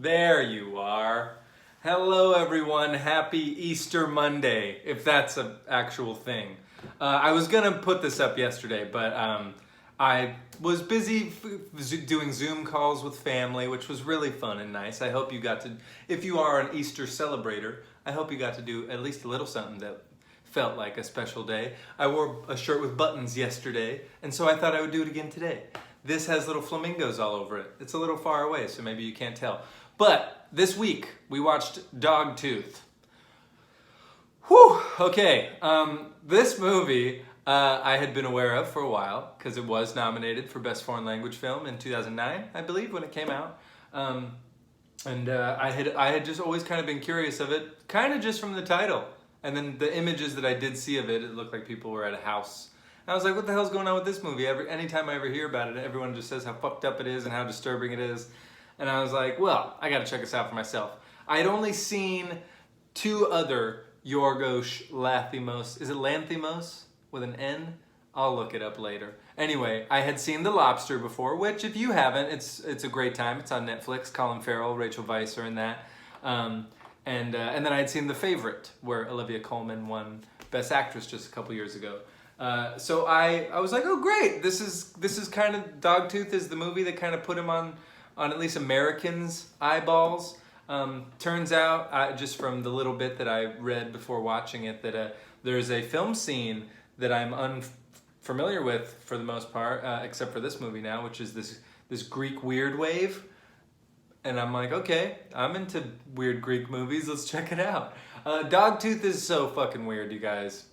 There you are. Hello everyone, happy Easter Monday, if that's an actual thing. I was gonna put this up yesterday, but I was busy doing Zoom calls with family, which was really fun and nice. I hope you got to, if you are an Easter celebrator, I hope you got to do at least a little something that felt like a special day. I wore a shirt with buttons yesterday, and so I thought I would do it again today. This has little flamingos all over it. It's a little far away, so maybe you can't tell. But this week, we watched Dogtooth. Whew, okay. This movie I had been aware of for a while, because it was nominated for Best Foreign Language Film in 2009, I believe, when it came out. I had just always kind of been curious of it, kind of just from the title. And then the images that I did see of it, it looked like people were at a house. And I was like, what the hell's going on with this movie? Anytime I ever hear about it, everyone just says how fucked up it is and how disturbing it is. And I was like, well, I gotta check this out for myself. I had only seen two other Yorgos Lanthimos. Is it Lanthimos with an N? I'll look it up later. Anyway, I had seen The Lobster before, which if you haven't, it's a great time. It's on Netflix. Colin Farrell, Rachel Weisz are in that. And then I had seen The Favorite, where Olivia Colman won Best Actress just a couple years ago. So I was like, oh great, this is kind of, Dogtooth is the movie that kind of put him on at least Americans' eyeballs. Turns out, just from the little bit that I read before watching it, that there's a film scene that I'm unfamiliar with for the most part, except for this movie now, which is this Greek weird wave. And I'm like, okay, I'm into weird Greek movies, let's check it out. Dogtooth is so fucking weird, you guys.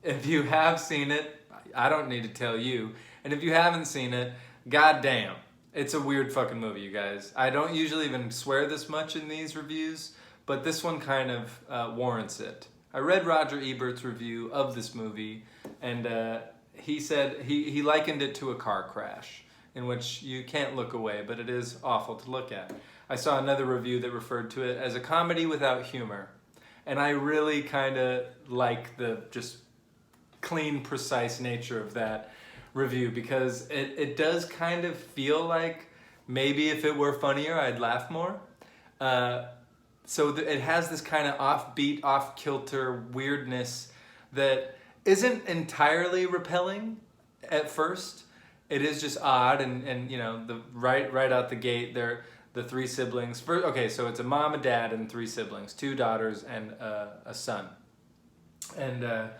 If you have seen it, I don't need to tell you. And if you haven't seen it, goddamn. It's a weird fucking movie, you guys. I don't usually even swear this much in these reviews, but this one kind of warrants it. I read Roger Ebert's review of this movie, and he said he likened it to a car crash, in which you can't look away, but it is awful to look at. I saw another review that referred to it as a comedy without humor. And I really kind of like the just clean, precise nature of that review, because it does kind of feel like maybe if it were funnier, I'd laugh more. So it has this kind of offbeat, off-kilter weirdness that isn't entirely repelling at first. It is just odd, and you know, right out the gate, the three siblings. Okay, so it's a mom, a dad, and three siblings, two daughters and a son. And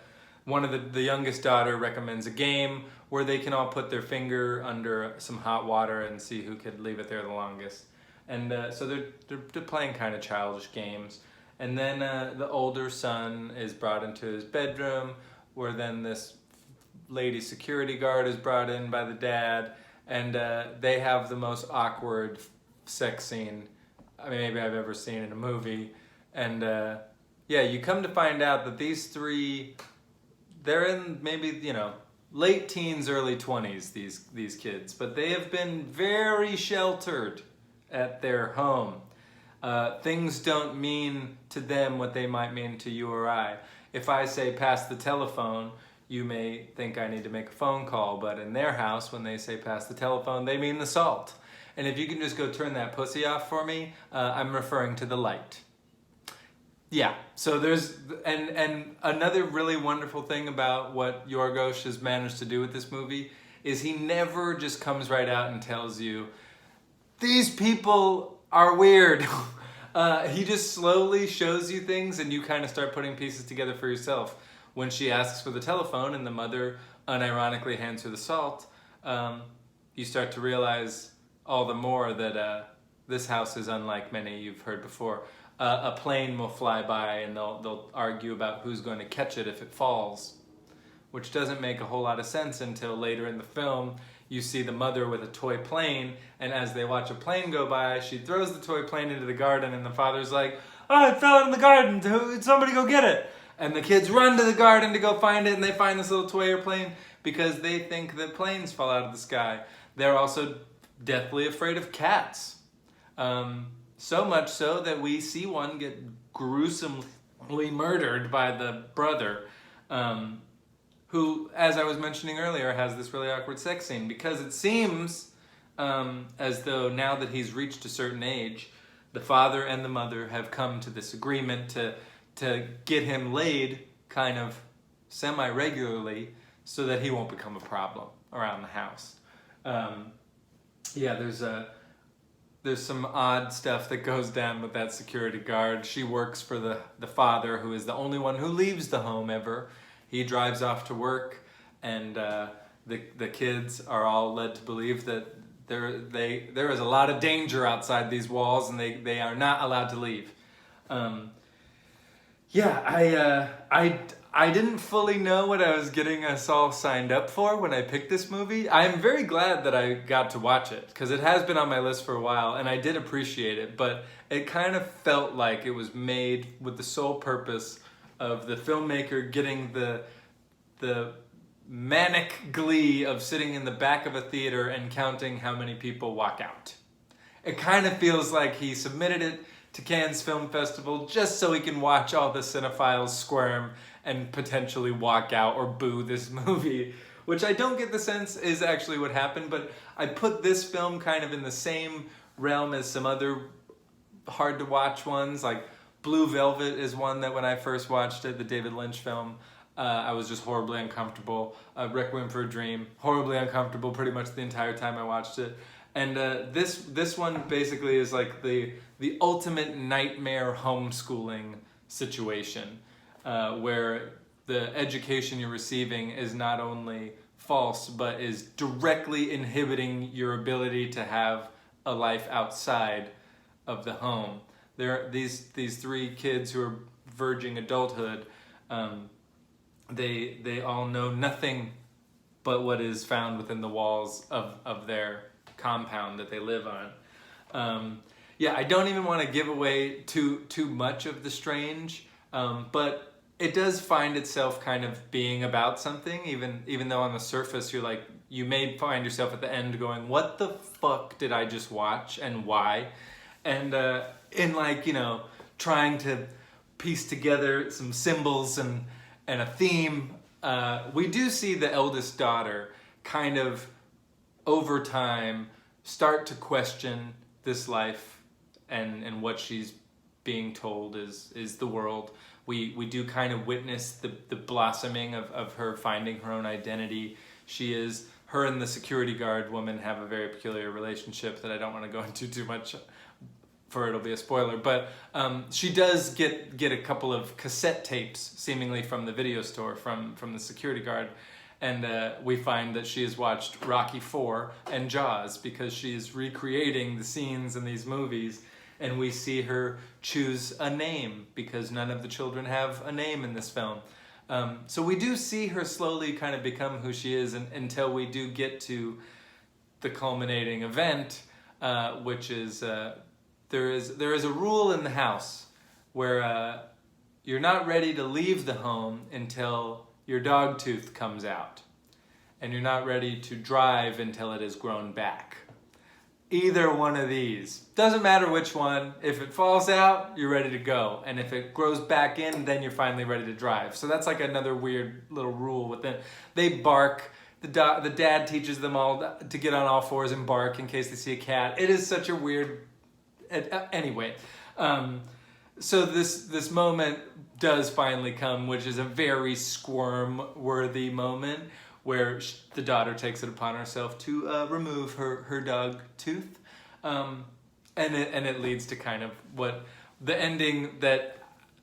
one of the youngest daughter recommends a game where they can all put their finger under some hot water and see who could leave it there the longest. And so they're playing kind of childish games. And then the older son is brought into his bedroom, where then this lady security guard is brought in by the dad, and they have the most awkward sex scene maybe I've ever seen in a movie. And yeah, you come to find out that these three, they're in maybe, you know, late teens, early 20s, these kids, but they have been very sheltered at their home. Things don't mean to them what they might mean to you or I. If I say pass the telephone, you may think I need to make a phone call, but in their house, when they say pass the telephone, they mean the salt. And if you can just go turn that pussy off for me, I'm referring to the light. Yeah, so there's, and another really wonderful thing about what Yorgos has managed to do with this movie is he never just comes right out and tells you, these people are weird. He just slowly shows you things, and you kind of start putting pieces together for yourself. When she asks for the telephone and the mother unironically hands her the salt, you start to realize all the more that this house is unlike many you've heard before. A plane will fly by and they'll argue about who's going to catch it if it falls, which doesn't make a whole lot of sense until later in the film. You see the mother with a toy plane, and as they watch a plane go by, she throws the toy plane into the garden, and the father's like, oh, it fell in the garden, somebody go get it. And the kids run to the garden to go find it, and they find this little toy airplane because they think that planes fall out of the sky. They're also deathly afraid of cats. So much so that we see one get gruesomely murdered by the brother, who, as I was mentioning earlier, has this really awkward sex scene, because it seems as though now that he's reached a certain age, the father and the mother have come to this agreement to get him laid kind of semi-regularly so that he won't become a problem around the house. Yeah, there's some odd stuff that goes down with that security guard. She works for the father, who is the only one who leaves the home ever. He drives off to work, and the kids are all led to believe that there is a lot of danger outside these walls, and they are not allowed to leave. Yeah, I didn't fully know what I was getting us all signed up for when I picked this movie. I'm very glad that I got to watch it, because it has been on my list for a while, and I did appreciate it, but it kind of felt like it was made with the sole purpose of the filmmaker getting the manic glee of sitting in the back of a theater and counting how many people walk out. It kind of feels like he submitted it to Cannes Film Festival just so he can watch all the cinephiles squirm and potentially walk out or boo this movie, which I don't get the sense is actually what happened, but I put this film kind of in the same realm as some other hard to watch ones, like Blue Velvet is one that when I first watched it, the David Lynch film, I was just horribly uncomfortable. Requiem for a Dream, horribly uncomfortable pretty much the entire time I watched it. And this one basically is like the ultimate nightmare homeschooling situation, where the education you're receiving is not only false, but is directly inhibiting your ability to have a life outside of the home. There, these three kids who are verging adulthood, they all know nothing but what is found within the walls of their compound that they live on. Yeah, I don't even want to give away too much of the strange, but it does find itself kind of being about something, even though on the surface you're like, you may find yourself at the end going, what the fuck did I just watch and why? And in like, you know, trying to piece together some symbols and a theme, we do see the eldest daughter kind of over time start to question this life and what she's being told is the world. We do kind of witness the blossoming of her finding her own identity. Her and the security guard woman have a very peculiar relationship that I don't want to go into too much, for it'll be a spoiler, but she does get a couple of cassette tapes, seemingly from the video store, from the security guard, and we find that she has watched Rocky IV and Jaws, because she is recreating the scenes in these movies, and we see her choose a name, because none of the children have a name in this film. So we do see her slowly kind of become who she is, until we do get to the culminating event, which is... There is a rule in the house where you're not ready to leave the home until your Dogtooth comes out. And you're not ready to drive until it has grown back. Either one of these. Doesn't matter which one. If it falls out, you're ready to go. And if it grows back in, then you're finally ready to drive. So that's like another weird little rule within. They bark. The dad teaches them all to get on all fours and bark in case they see a cat. It is such a weird... Anyway, so this moment does finally come, which is a very squirm-worthy moment where the daughter takes it upon herself to remove her dog tooth, and it leads to kind of what the ending that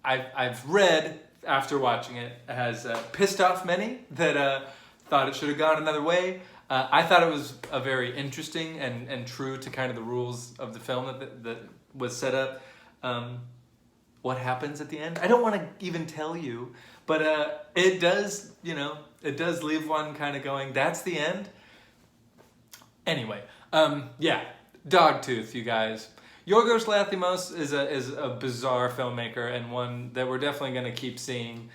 I've read after watching it has pissed off many that thought it should have gone another way. I thought it was a very interesting and true to kind of the rules of the film that was set up. What happens at the end? I don't want to even tell you, but it does, it does leave one kind of going, that's the end? Anyway, yeah, Dogtooth, you guys. Yorgos Lanthimos is a bizarre filmmaker, and one that we're definitely going to keep seeing.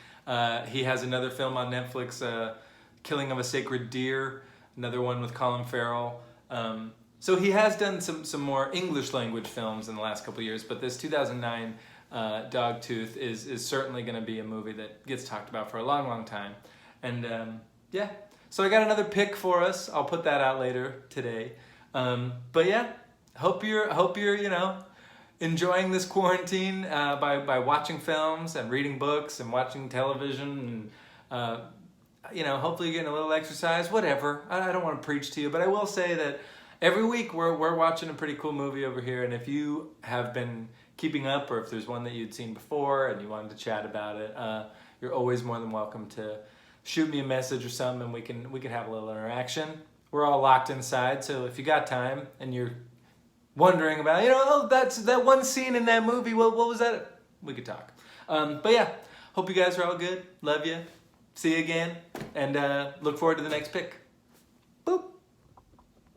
He has another film on Netflix, Killing of a Sacred Deer, another one with Colin Farrell. So he has done some more English language films in the last couple of years, but this 2009 Dogtooth is certainly going to be a movie that gets talked about for a long, long time. And yeah, so I got another pick for us. I'll put that out later today. But yeah, hope you're enjoying this quarantine by watching films and reading books and watching television and hopefully getting a little exercise, whatever. I don't want to preach to you, but I will say that every week we're watching a pretty cool movie over here, and if you have been keeping up, or if there's one that you'd seen before and you wanted to chat about it, you're always more than welcome to shoot me a message or something, and we can have a little interaction. We're all locked inside, so if you got time and you're wondering about, that's that one scene in that movie, what was that? We could talk. But yeah, hope you guys are all good. Love you. See you again, and look forward to the next pick.